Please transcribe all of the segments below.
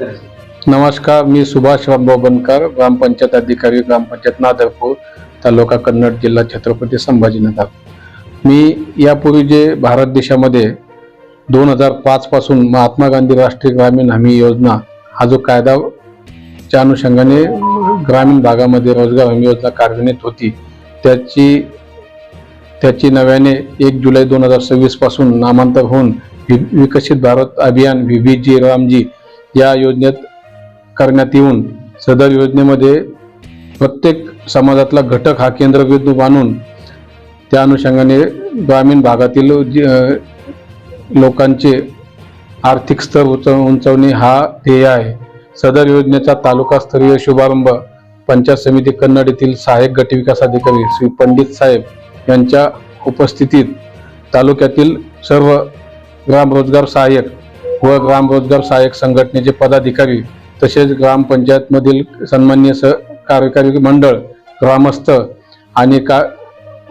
नमस्कार, मी सुभाष रामभाऊ बनकर, ग्रामपंचायत अधिकारी, ग्रामपंचायत नादरपूर, तालुका कन्नड, जिल्हा छत्रपती संभाजीनगर। मी यापूर्वी जे भारत देशामध्ये 2005 पासून महात्मा गांधी राष्ट्रीय ग्रामीण हमी योजना हा जो कायदा च्या अनुषंगाने ग्रामीण भागामध्ये रोजगार हमी योजना कार्यान्वित होती, त्याची नव्याने 1 जुलै 2026 पासून नामांतर होऊन विकसित भारत अभियान VBG रामजी या योजनेत करण्यात येऊन, सदर योजनेमध्ये प्रत्येक समाजातला घटक हा केंद्रबिंदू मानून त्या अनुषंगाने ग्रामीण भागातील लोकांचे आर्थिक स्तर उंचावणे हा ध्येय आहे। सदर योजनेचा तालुकास्तरीय शुभारंभ पंचायत समिती कन्नड येथील सहाय्यक गट विकास अधिकारी श्री पंडित साहेब यांच्या उपस्थितीत तालुक्यातील सर्व ग्राम रोजगार सहाय्यक व ग्राम रोजगार सहाय्यक संघटनेचे पदाधिकारी तसेच ग्रामपंचायत मधील सन्माननीय कार्यकारी मंडळ, ग्रामस्थ आणि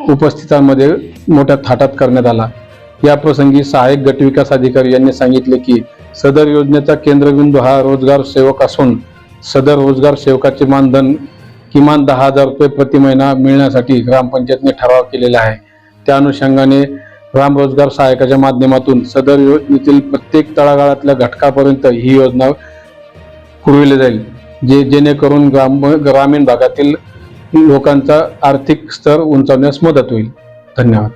उपस्थितांमध्ये मोठ्या थाटात करण्यात आला। या प्रसंगी सहाय्यक गट विकास अधिकारी यांनी सांगितले की सदर योजनेचा केंद्रबिंदू हा रोजगार सेवक असून सदर रोजगार सेवकाचे मानधन किमान 10,000 रुपये प्रति महिना मिळण्यासाठी ग्रामपंचायतने ठराव केलेला आहे। त्या अनुषंगाने ग्राम रोजगार सहाय्यकाच्या माध्यमातून सदर योजनेतील प्रत्येक तळागाळातल्या घटकापर्यंत ही योजना पुरविली जाईल, जेणेकरून ग्रामीण भागातील लोकांचा आर्थिक स्तर उंचावण्यास मदत होईल। धन्यवाद।